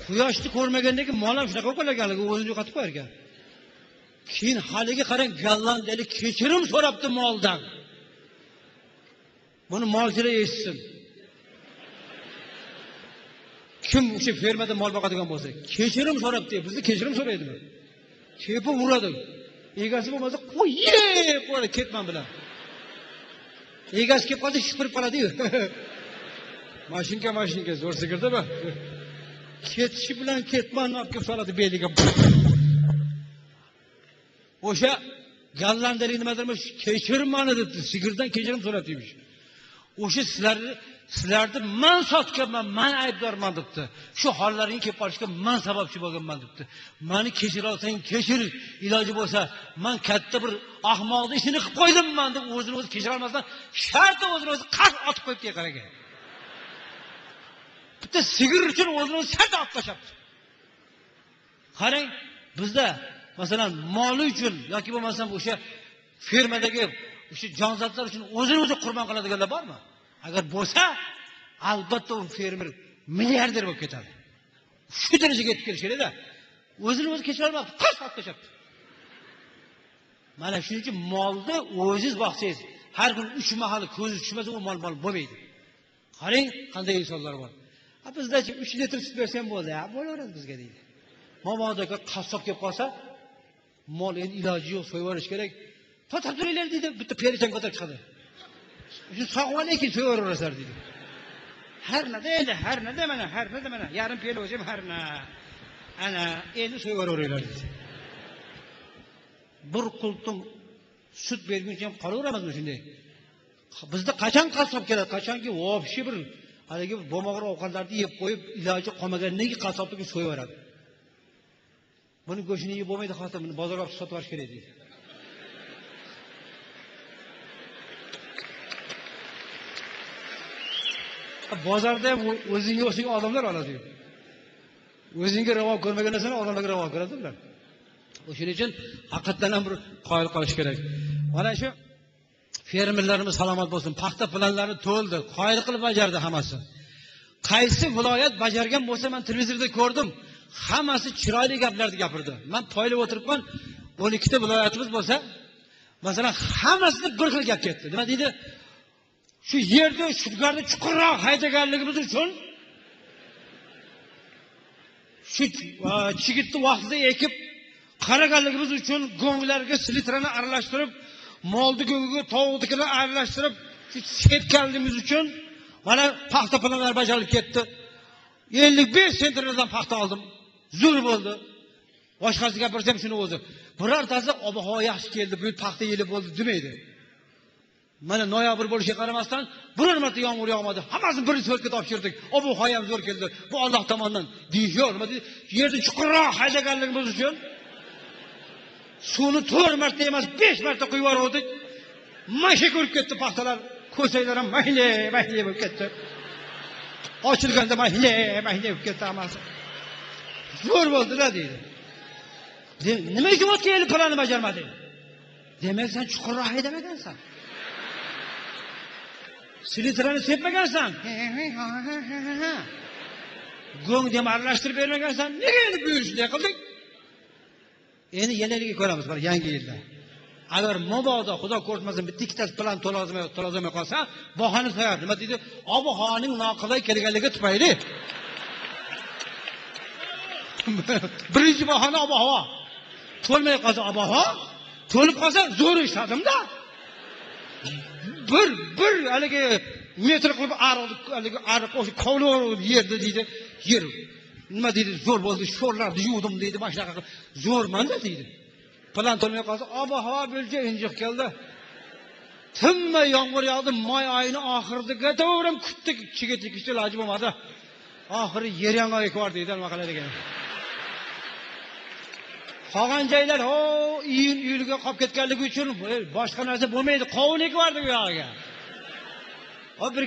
Quyoshni ko'rmagandagi mol ham shunaqa bo'laganligi o'zini yo'qotib qo'yar ekan. Keyin haliga qarang gollandiyalik kechirim so'rabdi moldan. Buni molchilar eshitsin. Kim o'sha fermada mol boqadigan bo'lsa, kechirim so'rabdi, bizni kechirim so'raydimi? Tepib uradi. Egasi bo'lmasa qo'yib qo'yadi ketman bilan. Egasi kelib qolsa shipirib qoladi-yu. Mashinka zo'r sigirdimi? Ketishi bilan ketman olib kelib soladi beliga. O'sha gollandiyalik nima demiş? Kechirim meni debdi. Sigirdan kechirim so'rabdi demiş. O'sha sizlarni men sotganman, men aybdorman debdi. Shu hollaring kelib qolishga men sababchi bo'lganman debdi. Meni kechira olsang kechir, iloji bo'lsa, men katta bir ahmoqni ishini qilib qo'ydimman deb o'zini o'zi kechira olmasdan shartta o'zini o'zi qas otib qo'yibdi qaraga. Bitta sigir uchun o'zini o'zi shartta otib tashlabdi. Qarang, bizda masalan moli uchun yoki bo'lmasa o'sha fermadagi o'sha jonzotlar uchun o'zini o'zi qurbon qiladiganlar bormi? Agar bo'lsa, albatta u fermer milliarder bo'lib ketadi. Shu darajaga yetib kelish kerak-da. O'zini o'zi kechira olmabdi, qas otib tashlabdi. Mana shuning uchun molni o'zingiz boqsangiz, har kun 3 mahal ko'z tushmasa u mol bo'lmaydi. Qarang, qanday insonlar bor. Bizda-chi 3 litr sut bersam bo'ldi, bo'laveradi bizga deydi. Momodaga qassob kelib qolsa, mol endi iloji yo'q, so'yib olish kerak. To'xtab turinglar deydi, bitta perichan ko'tarib chiqadi. Shu sog'ib lekin so'yib olaverasizlar deydi. Har nada mana, yarim peli o'zim harna. Ana, endi so'yib olaveringlar deydi. Bir qultum sut berguncha ham qolaveramizmi shunday? Bizda qachon qassob keladi? Qachonki vobshi bir haligi bo'mog'ir ovqatlarni yeb qo'yib, iloji qolmagandan keyin qassobga so'yib yuboradi. Buni go'shtini yeb bo'lmaydi, xotin buni bozorga olib sotib olish kerak deydi. Bozorda o'zingga o'xshagan odamlar oladi. O'zingga ravo ko'rmagan narsani odamlarga ravo ko'radi ular. O'shuning uchun haqiqatan ham bir qoyil qolish kerak. Mana shu fermerlarimiz salomat bo'lsin. Paxta planlari to'ldi, qoyil qilib bajardi hammasi. Qaysi viloyat bajargan bo'lsa, men televizorda ko'rdim. Hammasi chiroyli gaplarni gapirdi. Men poylab o'tiribman, 12 ta viloyatimiz bo'lsa, masalan, hammasida bir xil gap ketdi. Nima deydi? Shu yerda shudgarni chuqurroq haydaganligimiz uchun shu chigitni vaqtida ekib qaraganligimiz uchun go'nglarga slitrani aralashtirib, molni go'ngiga tovuqnikini aralashtirib, shu sepganligimiz uchun mana paxta planlari bajarilib ketdi. 55 sentrlardan paxta oldim. Zo'r bo'ldi. Boshqasi gapirsam shuni o'zi. Birortasi ob-havo yaxshi keldi, bu paxta yili bo'ldi demaydi. Mana noyabr bo'lishiga qaramasdan biror marta yomg'ir yog'madi. Hammasini birinchi so'rtga topshirdik. Ob-havo ham zo'r keldi. Bu Alloh tomonidan deyishyor. Nima deydi? Yerni chuqurroq haydaganligimiz uchun suvni 4 marta emas, 5 marta quyib yubordik. Masha ko'rib ketdi paxtalar, ko'saylar ham mayli bo'lib ketdi. Ochilganda mayli bo'lib ketdi hammasi. Zo'r bo'ldi-da deydi. Nima uchun o'tgan yil planni bajarmading? Demak, sen chuqurroq haydamagansan. Slitrani sepmagansan. Go'ngni aralashtirib bermagansan. Nega endi buyurishni qilding? Endi yanaliga ko'ramiz mana yangi yilda. Agar mabodo xudo ko'rmasin bitta ikkitasi plan to'lazmay qolsa, bahona qo'yadi. Nima deydi? Ob-havoning noqulay kelganligi tufayli. Birinchi bahona ob-havo. To'lmay qolsa ob-havo, to'lib qolsa zo'r ishladim-da. Bir haligi metr qilib ariq o'sha kovlaverib yerda deydi. Yer nima deydi? Zo'r bo'ldi, sho'rlarni yuvdim deydi, mana shunaqa qilib zo'rman-da deydi. Plan to'lmay qolsa ob-havo bo'lja injiq keldi. Tinmay yomg'ir yog'di, may oyining oxiriga to'g'rim kutdik, chigitlik ish iloji bo'lmadi. Oxiri yer yong'oq bor deydi, nima qiladi ekan. Qolgan joylar iyulga qolib ketganligi uchun boshqa narsa bo'lmaydi. Qovun vardı bu yoqqa. O bir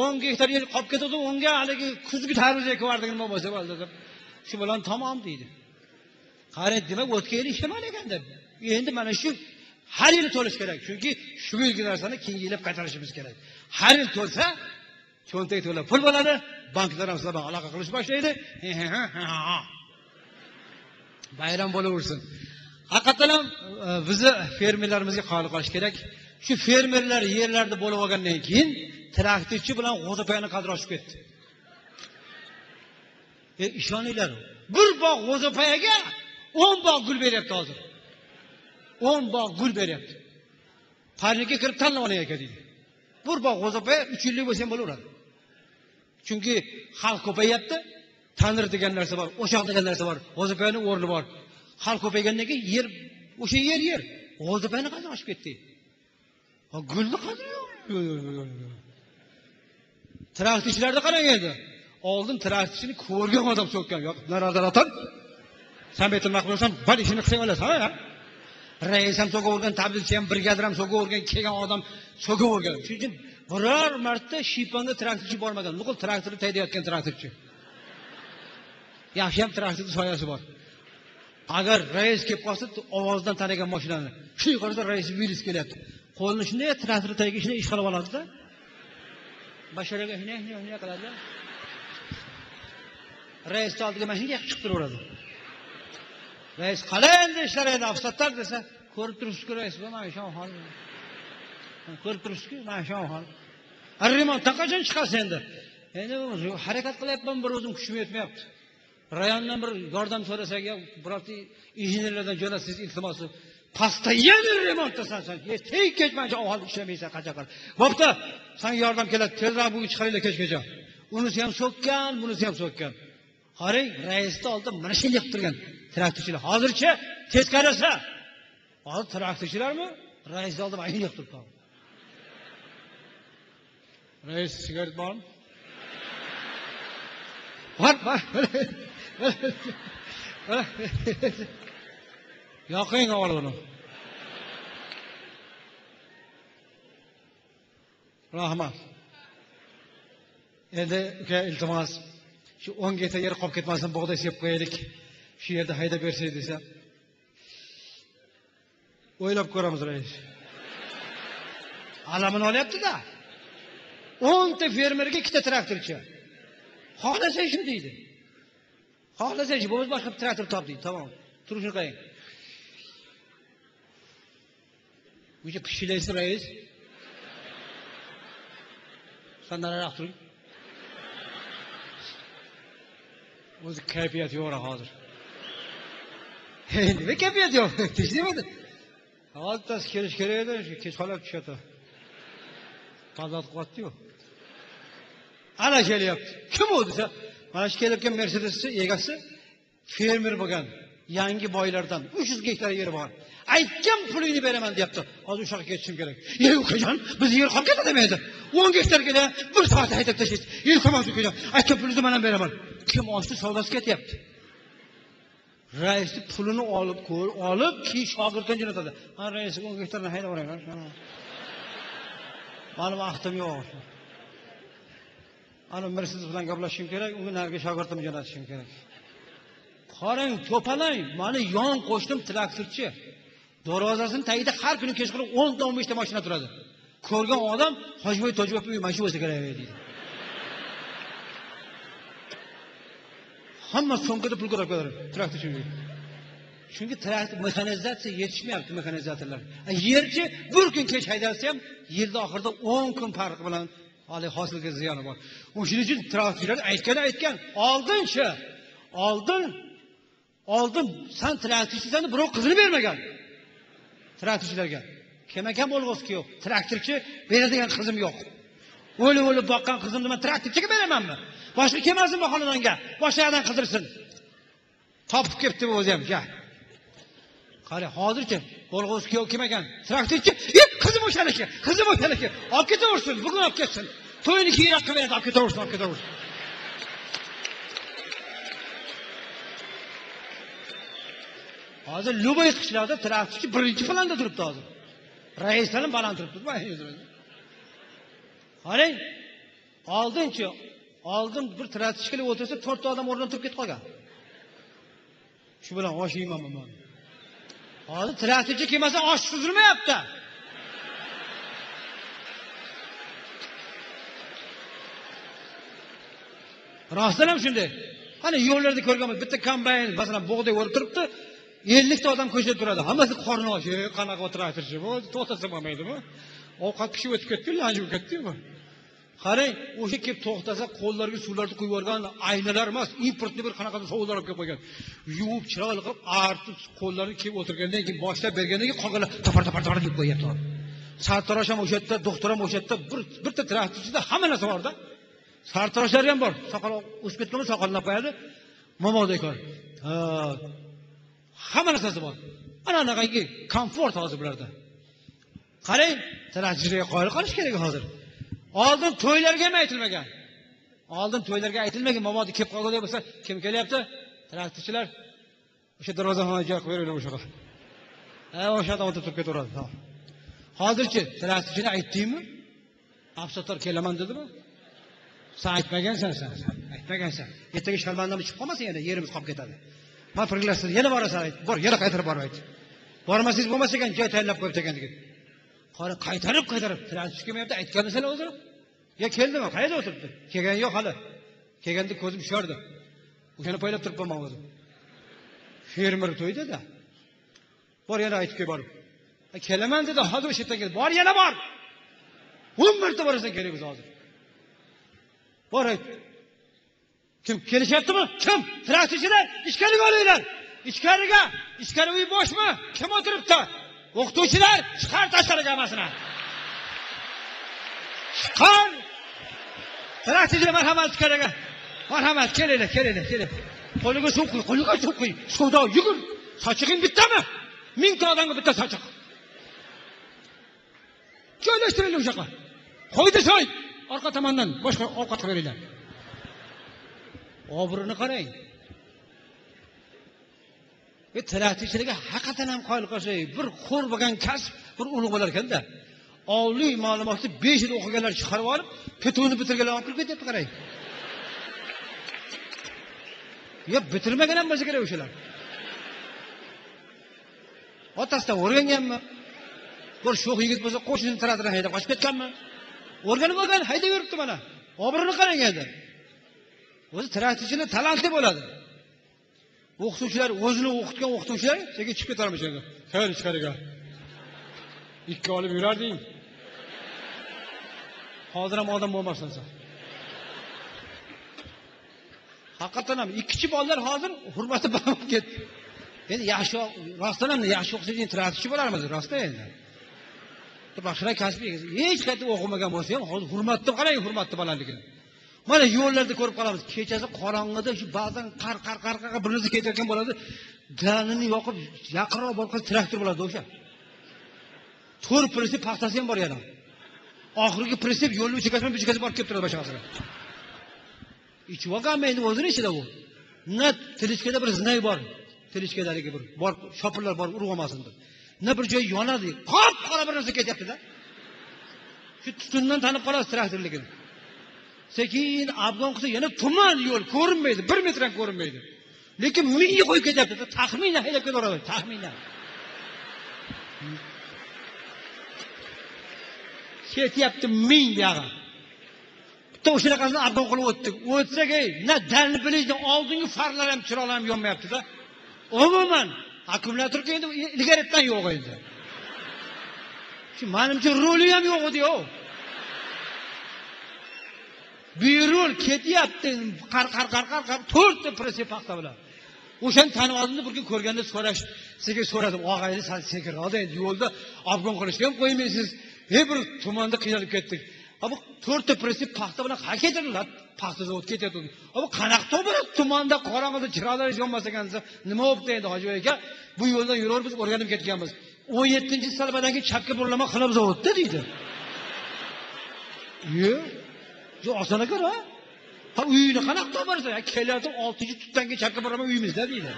10 gektar yer qolib ketdi, unga haligi kuzgi tarvuz vardı nima bo'lsa bo'ldi deb. Shu bilan tamom deydi. Qarang, demak o'tgan yil ishlamagan ekanda. Endi mana shu har yil to'lish kerak. Chunki shu yilgi narsani keyingi yil qaytarishimiz kerak. Har yil to'lsa cho'ntak to'la pul bo'ladi, banklar ham sizlar bilan aloqa qilish boshlaydi. Bayram bo'laversin. Haqiqatan ham bizni fermerlarimizga qabul qilish kerak. Shu fermerlar yerlarda bo'lib olgandan keyin traktorchi bilan g'o'zapayani qadri oshib ketdi. Ishoninglar, bir bog' g'o'zapayaga 10 bog' gul beryapti hozir. 10 bog' gul beryapti. Parniga kirib tanlab oling aka deydi. Bir bog' g'o'zapaya 3 yillik bo'lsa ham bo'laveradi. Chunki xalq ko'payapti, tanir degan narsa bor, o'choq degan narsa bor, g'o'zapayaning o'rni bor. Xalq ko'paygandan keyin yer, o'sha yer g'o'zapayani qadri oshib ketdi. Ha, gulni qadri yo'q. Traktorchilarni qarang endi. Oldin traktorchini ko'rgan odam so'kkan. Yo'q, naridan otan. Sen betin maqbulsan, bir ishini qilsang olasan, ha? Rais ham so'kavergan, tabdilchi ham, brigadir ham so'kavergan, kelgan odam so'kavergan. Shuning uchun biror marta Shiyponga traktorchi bormagan. Nuqul traktorni taydayotgan traktorchi. Yaxshi ham traktorning soyasi bor. Agar rais kelib qolsa, ovozdan tanigan mashinani. Shu qarasa rais virus kelyapti. Qo'lni shunday traktor tagiga shunday ish qilib oladi-da. Basharaga shunday qiladi. Rais oldiga mashina chiqib turaveradi. Rais qalay endi ishlar edi, afsatlar desa, ko'rib turibsiz-ku rais, mana shu hol. Ko'rib turibsiz-ku, mana shu hol. Remontdan qachon chiqasiz endi? Endi harakat qilyapman, bir o'zim kuchim yetmayapti. Rayondan bir yordam so'rasak, birorta injenerlardan jo'natsangiz iltimosi, postoyanno remontdasan sen. Hech kechmancha ahol ishlamaysan qachon. Bo'pti, sen yordam keladi, tezroq bu chiqaringlar kechgacha. Unisi ham so'kkan, bunisi ham so'kkan. Qarang, raisni oldida mana shunday qilib turgan traktorchilar. Hozircha teskarasa. Hozir traktorchilarmi? Raisni oldida mana shunday qilib turibdi. Rais sigaret bormi? Bor. Yoqing olg'ini. Rahmat. Endi uka iltimos, shu 10 gektar yer qolib ketmasin, bug'doy sepib qo'yaylik. Shu yerda haydab bersangiz desa. O'ylab ko'ramiz rais. Alamini olyapti-da. 10 ta fermerga 2 ta traktorchi. Xohlasa shu deydi. Xohlasa shu, bo'lmasa boshqa traktor top deydi. Tamom. Turishni qarang. Buncha pishilaysiz rais. Sen nariroq turing. O'zi kayfiyat yo'q hozir. Nima kayfiyat yo'q? Tishlamadi. Hozir kelish kerak edi, shu kech qolib tushadi. Qazot qilyapti-yu. Ana kelyapti. Kim u desa, mana shu kelibgan Mercedes'ni egasi fermer bo'lgan, yangi boylardan 300 gektar yeri bor. Aytgan pulingni beraman deyapti. Hozir o'sha yerga ketishim kerak. Ey ukajon, biz yer qolib ketadi demaydi. 10 gektarga bir soat haydab tashlaysiz. Iltimos ukajon, aytgan pulingizni men ham beraman. Kim ochdi savdosi ketyapti. Raisni pulini olib keyin shogirddan jo'natadi. Ha, rais 10 gektarni haydab boraylar. Mani vaqtim yo'q. Ana Mercedes bilan gaplashishim kerak, unga narga shogirdimni jo'natishim kerak. Qarang, to'palang, mani yon qo'shnim traktorchi. Darvozasining tagida har kuni kechqurun 10 ta 15 ta mashina turadi. Ko'rgan odam Hojiboy Tojibov uy mana shu bo'lsa kerak deydi. Hamma so'mkada pul ko'rib qo'yadi traktorchiga. Chunki traktor mexanizatsiya yetishmayapti mexanizatorlar. Yerchi bir kun kech haydalsa ham yilda oxirida 10 kun farqi bilan hali hosilga ziyoni bor. O'shuning uchun traktorchilar aytgan, oldin sen traktorchilarni birov qizini bermagan. Traktorchilarga kim ekan bo'lg'oski yo'q. Traktorchi beradigan qizim yo'q. O'lib boqqan qizimni men traktorchiga beramanmi? Boshqa kelmasin bu xonadonga. Boshqalardan qidirsin. Topib kelibdi bu o'zi ham. Qara, hozircha bo'lg'oski yo'q kim ekan? Traktorchi, qizim o'shaniki. Olib ketaversin, bugun olib ketsin. To'yini keyinroq qilib olib ketaversin. Hozir Lubay qishlarda traktorchi birinchi planda turibdi hozir. Raislar ham baland turibdi. Qarang, oldin bir traktorchi kelib o'tirsa 4 ta odam o'rnidan turib ketib qolgan. Shu bilan osh yeymanman men. Hozir traktorchi kelmasa osh suzilmayapti. Rostdan ham shunday. Qani yo'llarda ko'rganmiz, bitta kombayn masalan bug'doy o'rib turibdi, 50 ta odam ko'chada turadi. Hammasi qorni och, qanaqa o'tiraytirishib, to'xtasa bo'lmaydimi? Ovqat pishib o'tib ketdi, lanjib ketdi-ku. Qarang, o'sha kelib to'xtasa, qo'llariga suvlarni quyib yuborgan aynalar emas, importni bir qanaqa sovg'alar olib kelib qo'ygan. Yuvib, chiroyli qilib, artib qo'llarini kelib o'tirgandan keyin boshlab bergandan keyin qolganlar tapar deb qo'yapti. Sartarosh ham o'sha yerda, doktor ham o'sha yerda, bitta traktorchida hamma narsa bor-da. Sartaroshlar ham bor. Soqol o'sib ketganmi, soqolini qo'yadi. Momodekor. Hamma narsasi bor. Anaqangi komfort hozir bularda. Qarang, traktorchiga qoyil qolish kerak hozir. Oldin to'ylarga ham aytilmagan. Oldin to'ylarga aytilmagan, momodi kelib qolgan bo'lsa, kim kelyapti? Traktorchilar o'sha darvozaxonaga joy qo'yib beringlar o'sha. O'sha yerda o'tirib ketaveradi. Hozirchi traktorchiga aytdingmi? Afsotar kelaman dedimi? Sen aytmagansan. Aytmagansan. Ertaga sharmandan chiqib qolmasa yana yerimiz qolib ketadi. Men firlashtirib yana borasan ayt. Bor, yana qaytarib borib ayt. Bormasangiz bo'lmasa ekan joy tayinlab qo'yibdi ekan degan. Qora qaytarib traktorchi kelmayapti, aytganmisan o'zi? Ya keldimi? Qayerda o'tiribdi? Kelgan yo'q hali. Kelganda ko'zim shardi. O'shani poylab turibman men o'zim. Fermer to'ydi-da. Bor yana aytib kelib borib. Kelaman dedi, hozir o'sha yerga keldi. Bor, yana bor. 10 marta borasan kerak biz hozir. Bor ayt. Kim kelishyaptimi? Kim? Traktorchilar, ichkariga olinglar. Ichkari uy boshmi? Kim o'tiribdi? O'qituvchilar, chiqar tashqariga hammasini. Chiqar. Traktorchilar marhamat ichkariga. Marhamat, kelinglar. Qo'liga suv qo'y. Suvda yugur. Sochig'ing bittami? 1000 ta odamga bitta sochiq. Joylashtiringlar o'sha yoqqa. Qo'ydi so'y. Orqa tomondan boshqa ovqat qilib beringlar. Obro'ni qarang. Traktorchilarga haqiqatan ham qoyil qolsak, bir xo'r bo'lgan kasb, bir ulug' bo'lar ekanda. Oliy ma'lumotni 5 yil o'qiganlar chiqarib olib, petuvni bitirganlar olib kelib ketyapti, qarang. Ya bitirmagan ham bo'lsa kerak o'shalar. Otasidan o'rganganmi? Bir sho'x yigit bo'lsa, qo'shini traktordan haydab qochib ketganmi? O'rganib olgan, haydab yuribdi mana. Obro'ni qarang endi. O'zi traktorchilar talantli bo'ladi. O'qituvchilar, o'zini o'qitgan o'qituvchilar sekin chiqib ketarmish endi. Xayr, ichkariga. 2 olib yurarding. Hozir ham odam bo'lmasdan sen. Haqiqatan ham ikkinchi bolalar hozir hurmati bo'lib ketdi. Endi yaxshi, rostdan ham yaxshi o'qituvchi traktorchi bo'larmiz, rostdan endi. Boshqa kasb hech qayerda o'qimagan bo'lsa ham hozir hurmatni qarang, hurmatni bolaligini. Mana yo'llarda ko'rib qolamiz. Kechasi qorong'ida shu ba'zan qar bir narsa ketayotgan bo'ladi. Danini yoqib, yaqinroq borib traktor bo'ladi o'sha. 4 pritsep paxtasi ham bor yana. Oxirgi pritsep yo'lni uchakasidan buchakasi borib kelib turadi boshqasiga. Ichib olganmaydi o'zini ichida u. Na tilishkada bir zinay bor. Tilishkadaligi bir bor, shopirlar bor, urib olmasin deb. Na bir joy yonadi. Qop-qora bir narsa ketyapti-da. Shu tutundan tanib qolasiz traktorligini. Sekin abgon qilsa yana tuman yo'l ko'rinmaydi, 1 metr ham ko'rinmaydi. Lekin mingga qo'yib ketyapti, taxminan haydab ketaveradi, taxminan. Ketyapti 1000 buyog'i. Bitta o'shanaqasini abgon qilib o'tdik. O'tsak, na dalni bilishni oldingi farlar ham chiroqlar ham yonmayapti-da. Umuman akkumulyatorga endi ilgaridan yo'q endi. Shu menimcha roli ham yo'q edi-ku. Birul ketyapti, qar 4 ta pritsep paxta bilan. O'shani tanib oldimda bir kun ko'rganda so'radim, og'ayni sal sekinroq endi yo'lda obgon qilishga ham qo'ymaysiz. Bir tumanda qiynalib ketdik. Bu 4 ta pritsep paxta bilan qayerga ketadilar? Paxta zavod ketyapti. Bu qanaqa to'g'ri tumanda qorong'ida chiroqlar yonmas ekan desa, nima bo'pti endi Hoji aka? Bu yo'ldan yurib biz o'rganib ketganmiz. 17-salbadan keyin chapga burilama qilib zavodda deydi. Yo, oson ekan ha? Ha, uyni qanaqa toparsan? Keladi 6-tutdan keyin chapga burilama uyimizda deydi.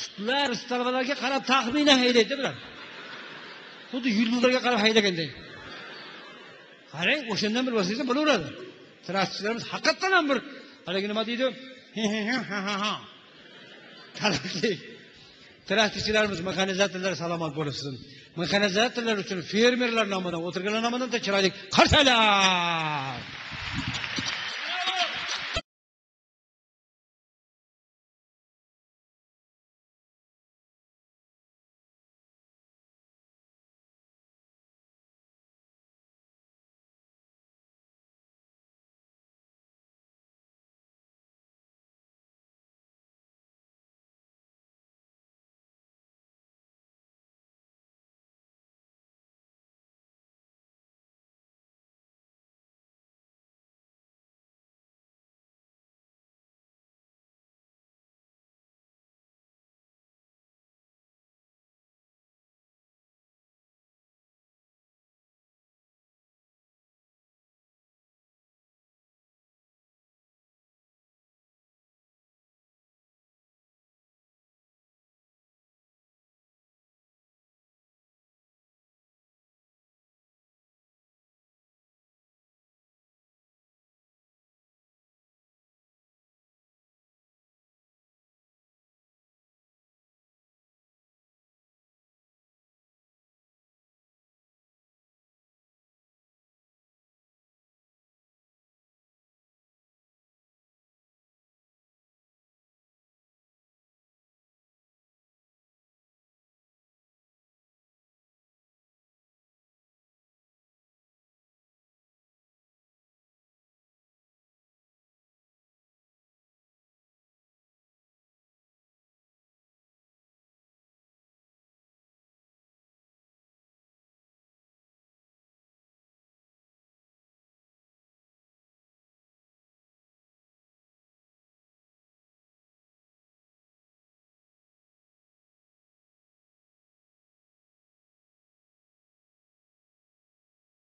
Tutlar salbalarga qarab taxminan haydaydi bular. Xuddi yulduzlarga qarab haydagandek. Qarang, o'shandan bir bo'lsangiz bo'laveradi. Traktorchilarimiz haqiqatan ham bir haligi nima deydi? Talantli. Traktorchilarimiz, mexanizatorlar salomat bo'lsin. Mexanizatorlar uchun fermerlar nomidan, o'tirganlar nomidan chiroyli qarsalar.